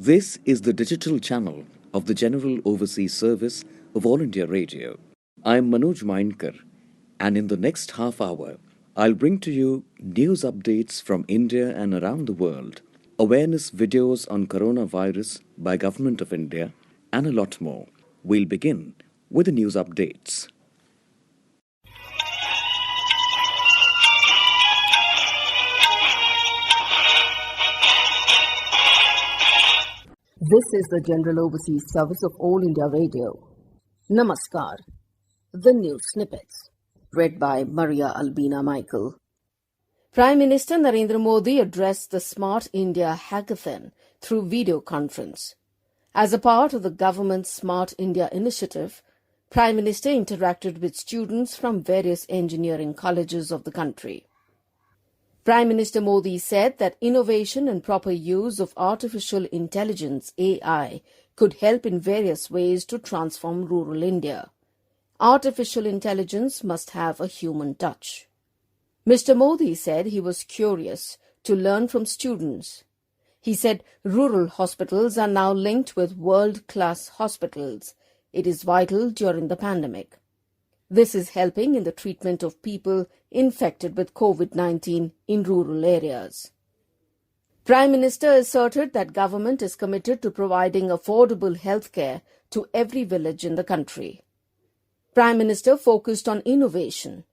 This is the digital channel of the General Overseas Service of All India Radio. I am Manoj Mainkar, and in the next half hour, I'll bring to you news updates from India and around the world, awareness videos on coronavirus by Government of India, and a lot more. We'll begin with the news updates. This is the General Overseas Service of All India Radio. Namaskar. The news snippets. Read by Maria Albina Michael. Prime Minister Narendra Modi addressed the Smart India Hackathon through video conference. As a part of the government's Smart India initiative, Prime Minister interacted with students from various engineering colleges of the country. Prime Minister Modi said that innovation and proper use of artificial intelligence (AI) could help in various ways to transform rural India. Artificial intelligence must have a human touch. Mr. Modi said he was curious to learn from students. He said rural hospitals are now linked with world-class hospitals. It is vital during the pandemic. This is helping in the treatment of people infected with COVID-19 in rural areas. Prime Minister asserted that government is committed to providing affordable healthcare to every village in the country. Prime Minister focused on innovation.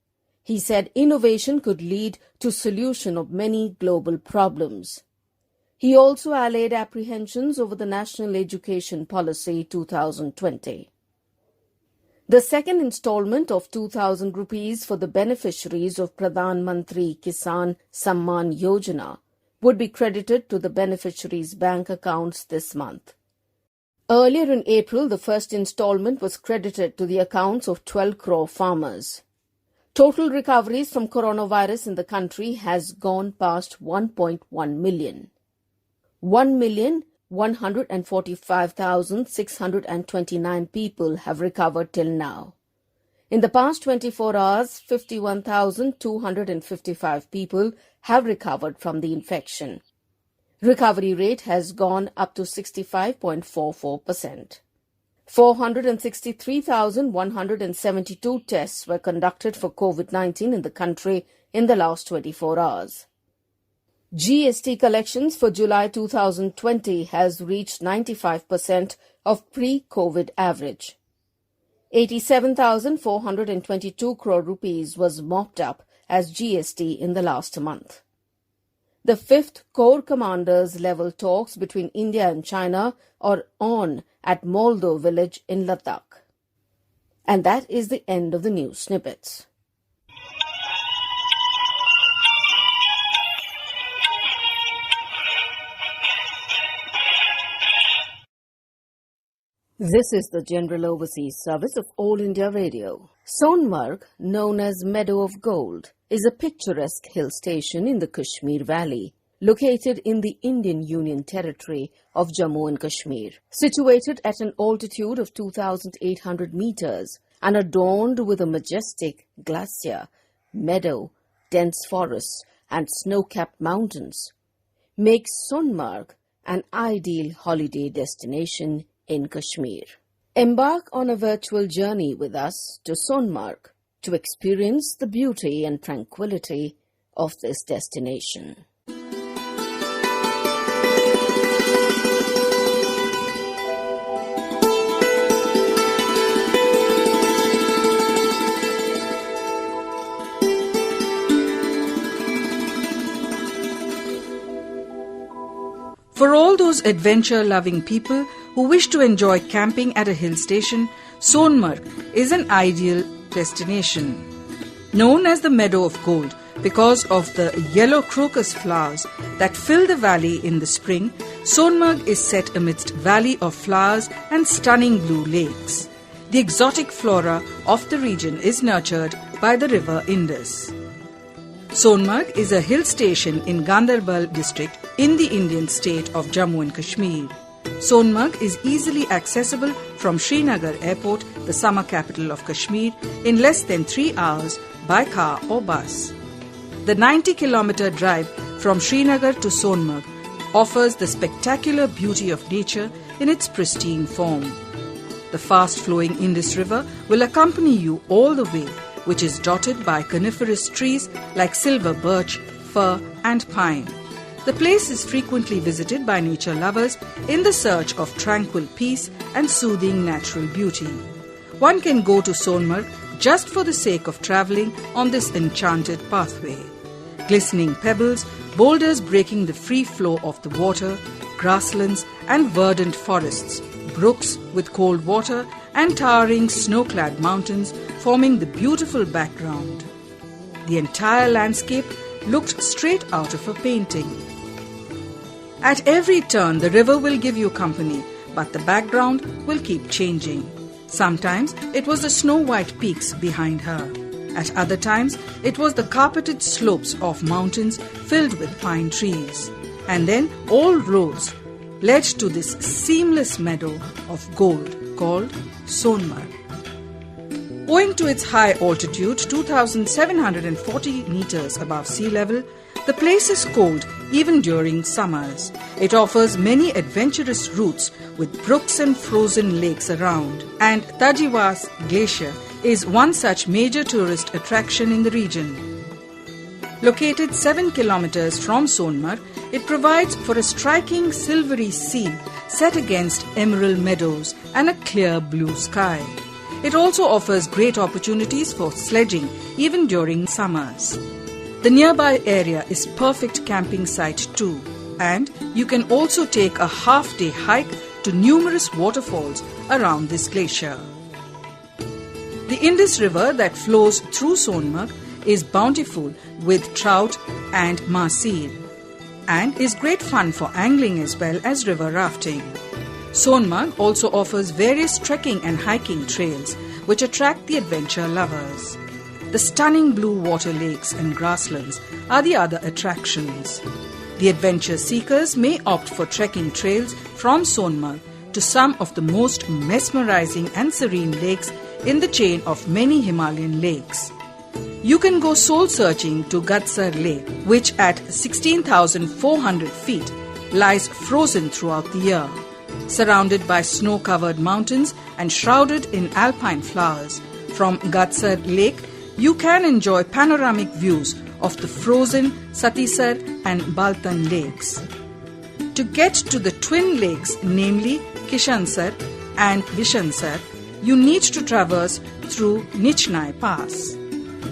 He said innovation could lead to solution of many global problems. He also allayed apprehensions over the National Education Policy 2020. The second installment of 2,000 rupees for the beneficiaries of Pradhan Mantri Kisan Samman Yojana would be credited to the beneficiaries' bank accounts this month. Earlier in April, the first installment was credited to the accounts of 12 crore farmers. Total recoveries from coronavirus in the country has gone past 1.1 million. 1,145,629 people have recovered till now. In the past 24 hours, 51,255 people have recovered from the infection. Recovery rate has gone up to 65.44%. 463,172 tests were conducted for COVID-19 in the country in the last 24 hours. GST collections for July 2020 has reached 95% of pre-COVID average. 87,422 crore rupees was mopped up as GST in the last month. The fifth Corps Commanders level talks between India and China are on at Moldo village in Ladakh. And that is the end of the news snippets. This is the General Overseas Service of All India Radio. Sonmarg, known as Meadow of Gold, is a picturesque hill station in the Kashmir Valley, located in the Indian Union Territory of Jammu and Kashmir. Situated at an altitude of 2,800 meters and adorned with a majestic glacier, meadow, dense forests and snow-capped mountains, makes Sonmarg an ideal holiday destination in Kashmir. Embark on a virtual journey with us to Sonmarg to experience the beauty and tranquility of this destination. For all those adventure-loving people who wish to enjoy camping at a hill station, Sonmarg is an ideal destination. Known as the Meadow of Gold because of the yellow crocus flowers that fill the valley in the spring, Sonmarg is set amidst valley of flowers and stunning blue lakes. The exotic flora of the region is nurtured by the river Indus. Sonmarg is a hill station in Ganderbal district in the Indian state of Jammu and Kashmir. Sonmarg is easily accessible from Srinagar Airport, the summer capital of Kashmir, in less than 3 hours by car or bus. The 90-kilometer drive from Srinagar to Sonmarg offers the spectacular beauty of nature in its pristine form. The fast-flowing Indus River will accompany you all the way, which is dotted by coniferous trees like silver birch, fir and pine. The place is frequently visited by nature lovers in the search of tranquil peace and soothing natural beauty. One can go to Sonmarg just for the sake of travelling on this enchanted pathway. Glistening pebbles, boulders breaking the free flow of the water, grasslands and verdant forests, brooks with cold water and towering snow-clad mountains forming the beautiful background. The entire landscape looked straight out of a painting. At every turn, the river will give you company, but the background will keep changing. Sometimes it was the snow-white peaks behind her. At other times, it was the carpeted slopes of mountains filled with pine trees. And then all roads led to this seamless meadow of gold called Sonmarg. Owing to its high altitude, 2,740 meters above sea level, the place is cold even during summers. It offers many adventurous routes with brooks and frozen lakes around, and Tajivas Glacier is one such major tourist attraction in the region. Located 7 kilometers from Sonmarg, it provides for a striking silvery scene set against emerald meadows and a clear blue sky. It also offers great opportunities for sledging even during summers. The nearby area is perfect camping site too, and you can also take a half-day hike to numerous waterfalls around this glacier. The Indus River that flows through Sonmarg is bountiful with trout and mahseer, and is great fun for angling as well as river rafting. Sonmarg also offers various trekking and hiking trails which attract the adventure lovers. The stunning blue water lakes and grasslands are the other attractions. The adventure seekers may opt for trekking trails from Sonmarg to some of the most mesmerizing and serene lakes in the chain of many Himalayan lakes. You can go soul-searching to Gatsar Lake, which at 16,400 feet lies frozen throughout the year. Surrounded by snow-covered mountains and shrouded in alpine flowers, from Gatsar Lake, you can enjoy panoramic views of the frozen Satisar and Baltan lakes. To get to the twin lakes, namely Kishansar and Vishansar, you need to traverse through Nichnai Pass.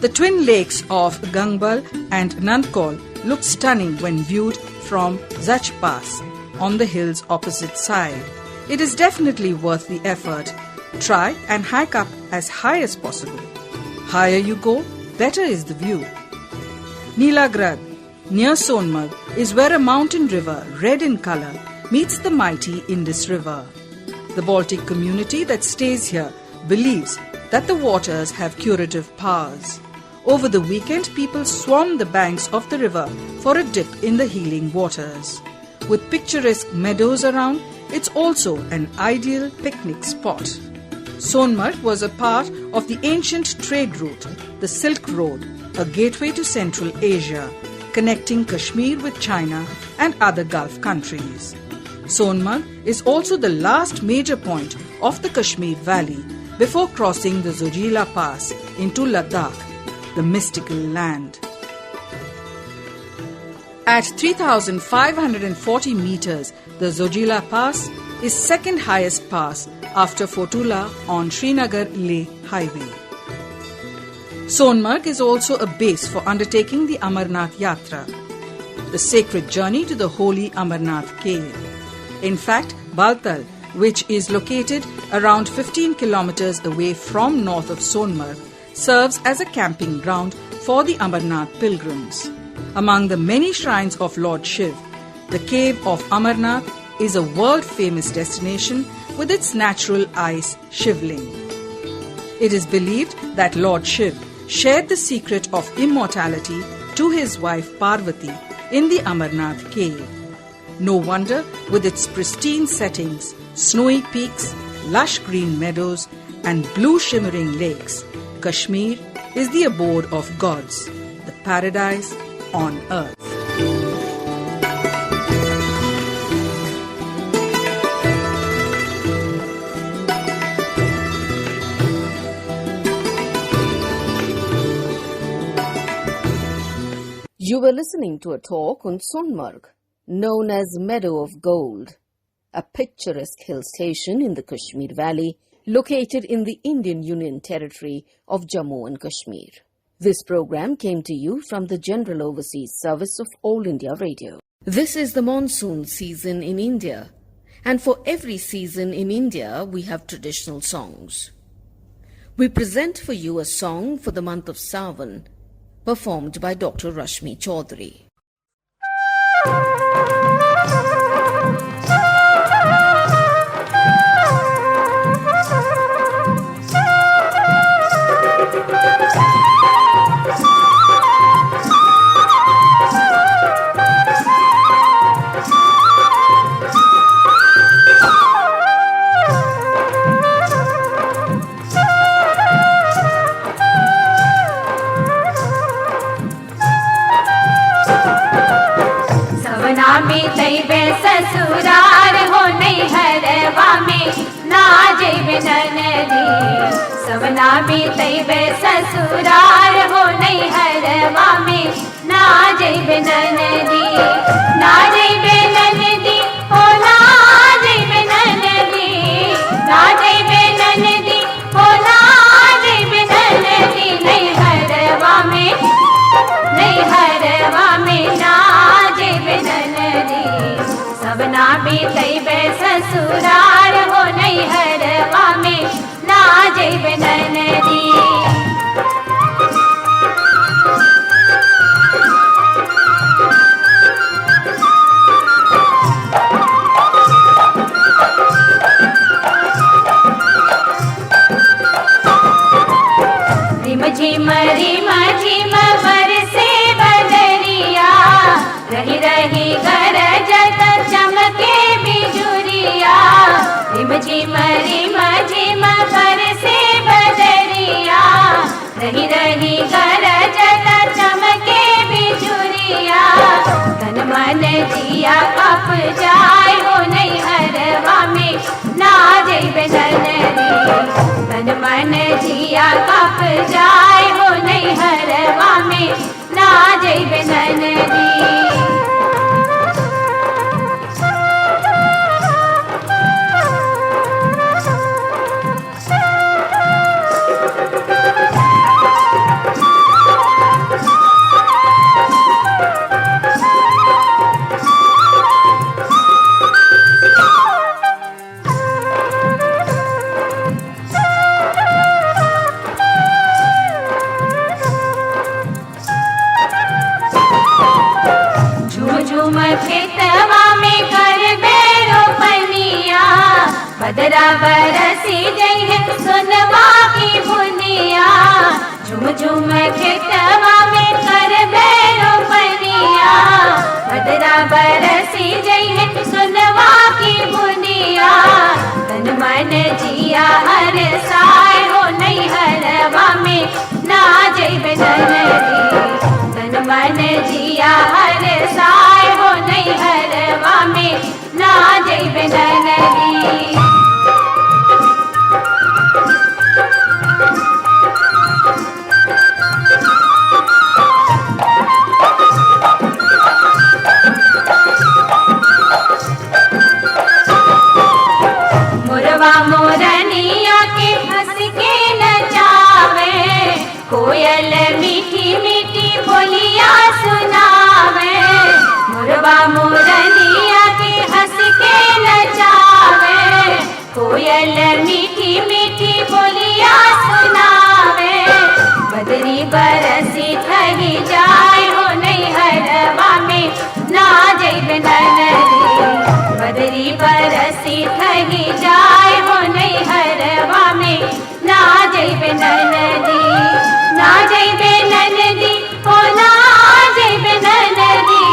The twin lakes of Gangbal and Nandkol look stunning when viewed from Zach Pass on the hill's opposite side. It is definitely worth the effort. Try and hike up as high as possible. Higher you go, better is the view. Nilagrad, near Sonmarg, is where a mountain river, red in color, meets the mighty Indus River. The Baltic community that stays here believes that the waters have curative powers. Over the weekend, people swarm the banks of the river for a dip in the healing waters. With picturesque meadows around, it's also an ideal picnic spot. Sonmarg was a part of the ancient trade route, the Silk Road, a gateway to Central Asia, connecting Kashmir with China and other Gulf countries. Sonmarg is also the last major point of the Kashmir Valley before crossing the Zojila Pass into Ladakh, the mystical land. At 3,540 meters, the Zojila Pass is second highest pass after Fotula on Srinagar-Leh highway. Sonmarg is also a base for undertaking the Amarnath Yatra, the sacred journey to the holy Amarnath cave. In fact, Baltal, which is located around 15 kilometers away from north of Sonmarg, serves as a camping ground for the Amarnath pilgrims. Among the many shrines of Lord Shiv, the cave of Amarnath is a world-famous destination with its natural ice Shivling. It is believed that Lord Shiv shared the secret of immortality to his wife Parvati in the Amarnath cave. No wonder, with its pristine settings, snowy peaks, lush green meadows, and blue shimmering lakes, Kashmir is the abode of gods, the paradise on earth. You were listening to a talk on Sonmarg, known as Meadow of Gold, a picturesque hill station in the Kashmir Valley located in the Indian Union Territory of Jammu and Kashmir. This program came to you from the General Overseas Service of All India Radio. This is the monsoon season in India, and for every season in India we have traditional songs. We present for you a song for the month of Sawan, performed by Dr. Rashmi Chaudhary. ससुरार हो नहीं हरवा में ना जेबे ननदी सवना में तैबे ससुरार हो नहीं हरवा में ना जेबे ननदी ना जेबे ननदी ओ ना जेबे ननदी ना जेबे ननदी ओ ना जेबे ननदी नहीं हरवा में ना जेबे ननदी सवना भी तैबे ससुरार हो नहीं हरवा में ना जेबे ननदी रिम झिम बरसे बदरिया रही रही गरजत चमके बिजुरिया रिम झिम बरसे बदरिया रही रही गरजत चमके बिजुरिया तन मन जिया कप जाए हो नहीं हरवा में ना जेबे ननदी तन मन जिया कप जाए हो नहीं हरवा में ना जेबे ननदी खेतवा में कर बेरो पनिया बदरा बरसी जई है सुनवा की बुनिया झुम झुम खेतवा में कर बेरो पनिया बदरा बरसी जई है सुनवा की बुनिया तन मन जिया हर साय हो नहीं हरवा में ना जेबे ननदी तन मन जिया हर साय हो नहीं हरवा में ना जेबे ननदी मुरवा मोरनिया के हंस के नचावे कोयल मीठी मीठी बोलिया सुनावे मुरवा मोरनिया के हंस के नचावे कोयल मीठी मीठी बोलिया सुनावे बदरी बरसी थही जाए हो नहीं हरवा में ना जेबे ननदी बदरी बरसी थही जाए हो नहीं हरवा में ना जेबे ननदी ना जेबे ननदी ओ ना जेबे ननदी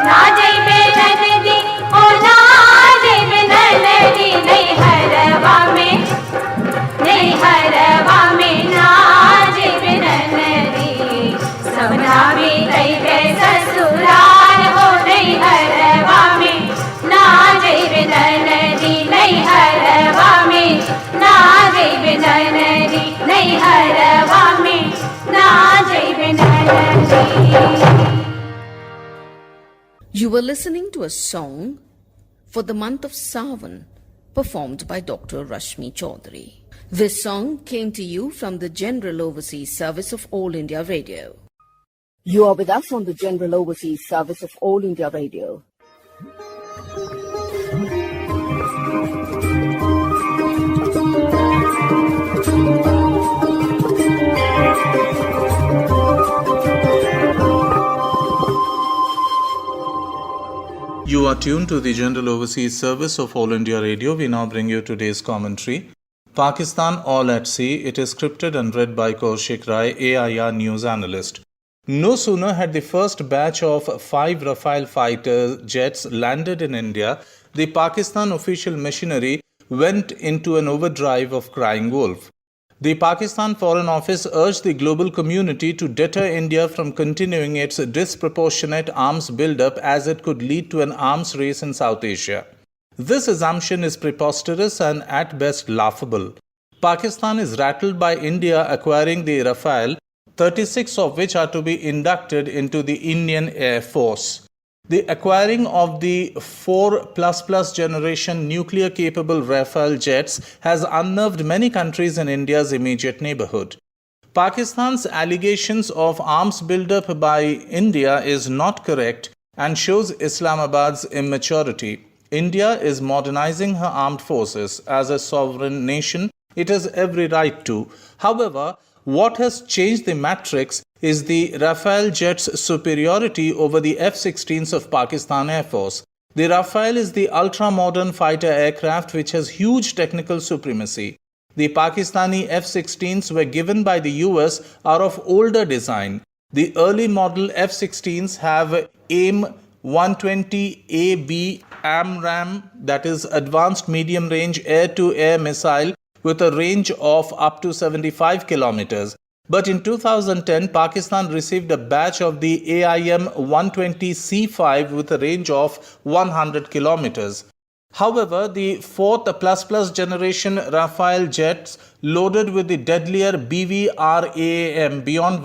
ना जेबे ननदी ओ ना जेबे ननदी नहीं हरवा में ना जेबे ननदी सवना भी तैबे ससुराल हो नहीं हरवा में ना जेबे You were listening to a song for the month of Sawan, performed by Dr. Rashmi Chaudhary. This song came to you from the General Overseas Service of All India Radio. You are with us on the General Overseas Service of All India Radio. You are tuned to the General Overseas Service of All India Radio. We now bring you today's commentary. Pakistan All at Sea. It is scripted and read by Kaushik Rai, AIR news analyst. No sooner had the first batch of 5 Rafale fighter jets landed in India, the Pakistan official machinery went into an overdrive of crying wolf. The Pakistan Foreign Office urged the global community to deter India from continuing its disproportionate arms buildup as it could lead to an arms race in South Asia. This assumption is preposterous and at best laughable. Pakistan is rattled by India acquiring the Rafale, 36 of which are to be inducted into the Indian Air Force. The acquiring of the 4++ generation nuclear-capable Rafale jets has unnerved many countries in India's immediate neighborhood. Pakistan's allegations of arms buildup by India is not correct and shows Islamabad's immaturity. India is modernizing her armed forces. As a sovereign nation, it has every right to. However, what has changed the matrix is the Rafale jet's superiority over the F-16s of Pakistan Air Force. The Rafale is the ultra-modern fighter aircraft which has huge technical supremacy. The Pakistani F-16s were given by the US are of older design. The early model F-16s have AIM-120AB AMRAAM, that is Advanced Medium Range Air-to-Air Missile, with a range of up to 75 kilometers. But in 2010, Pakistan received a batch of the AIM-120C5 with a range of 100 kilometers. However, the 4th++ generation Rafale jets loaded with the deadlier BVRAAM Beyond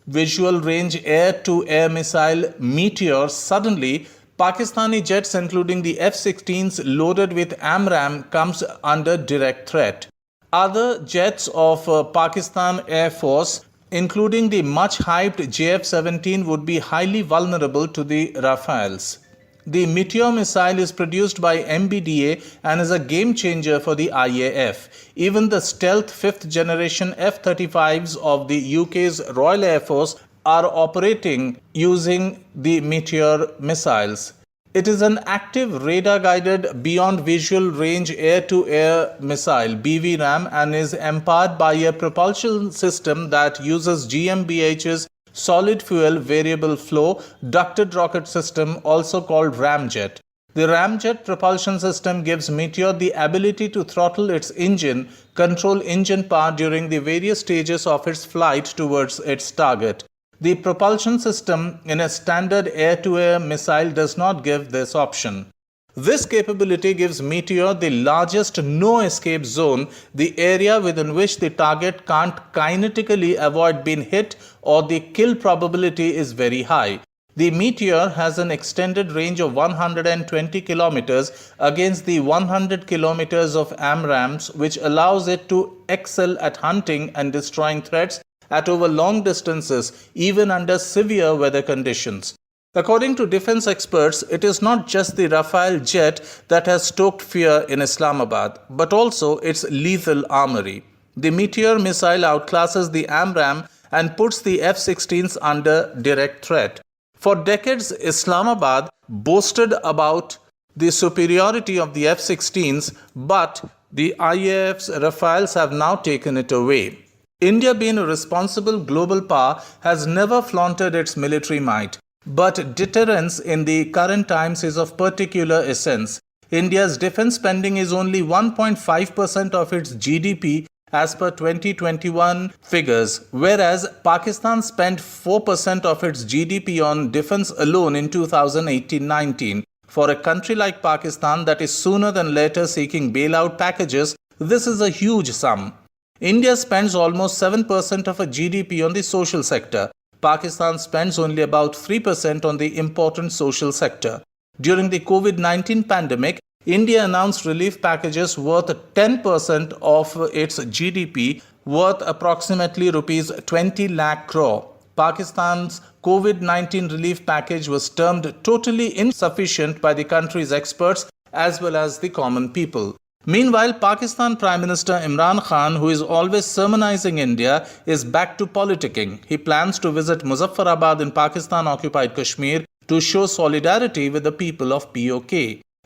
Visual Range Air-to-Air Missile Meteor, suddenly Pakistani jets including the F-16s loaded with AMRAAM comes under direct threat. Other jets of Pakistan Air Force, including the much-hyped JF-17, would be highly vulnerable to the Rafales. The Meteor missile is produced by MBDA and is a game-changer for the IAF. Even the stealth 5th generation F-35s of the UK's Royal Air Force are operating using the Meteor missiles. It is an active radar-guided Beyond Visual Range Air-to-Air Missile BVRAAM and is empowered by a propulsion system that uses GmbH's Solid Fuel Variable Flow Ducted Rocket System, also called Ramjet. The Ramjet propulsion system gives Meteor the ability to throttle its engine, control engine power during the various stages of its flight towards its target. The propulsion system in a standard air-to-air missile does not give this option. This capability gives Meteor the largest no-escape zone, the area within which the target can't kinetically avoid being hit or the kill probability is very high. The Meteor has an extended range of 120 kilometers against the 100 kilometers of AMRAAMs, which allows it to excel at hunting and destroying threats at over long distances, even under severe weather conditions. According to defense experts, it is not just the Rafale jet that has stoked fear in Islamabad, but also its lethal armory. The Meteor missile outclasses the AMRAAM and puts the F-16s under direct threat. For decades, Islamabad boasted about the superiority of the F-16s, but the IAF's Rafales have now taken it away. India, being a responsible global power, has never flaunted its military might. But deterrence in the current times is of particular essence. India's defense spending is only 1.5% of its GDP as per 2021 figures, whereas Pakistan spent 4% of its GDP on defense alone in 2018-19. For a country like Pakistan that is sooner than later seeking bailout packages, this is a huge sum. India spends almost 7% of its GDP on the social sector. Pakistan spends only about 3% on the important social sector. During the COVID-19 pandemic, India announced relief packages worth 10% of its GDP, worth approximately rupees 20 lakh crore. Pakistan's COVID-19 relief package was termed totally insufficient by the country's experts as well as the common people. Meanwhile, Pakistan Prime Minister Imran Khan, who is always sermonizing India, is back to politicking. He plans to visit Muzaffarabad in Pakistan-occupied Kashmir to show solidarity with the people of POK.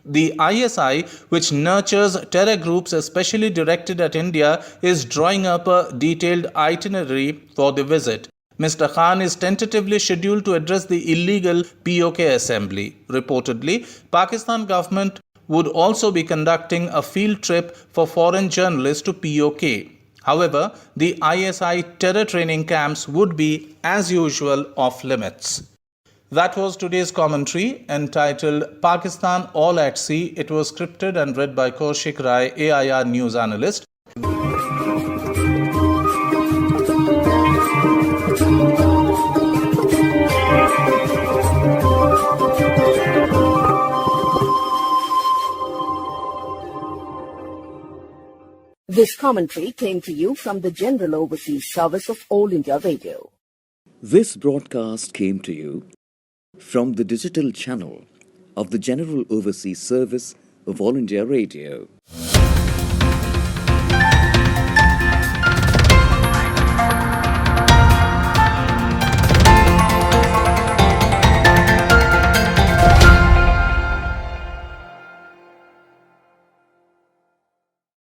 The ISI, which nurtures terror groups especially directed at India, is drawing up a detailed itinerary for the visit. Mr. Khan is tentatively scheduled to address the illegal POK assembly. Reportedly, Pakistan government would also be conducting a field trip for foreign journalists to POK. However, the ISI terror training camps would be, as usual, off limits. That was today's commentary entitled Pakistan All at Sea. It was scripted and read by Kaushik Rai, AIR news analyst. This commentary came to you from the General Overseas Service of All India Radio. This broadcast came to you from the digital channel of the General Overseas Service of All India Radio.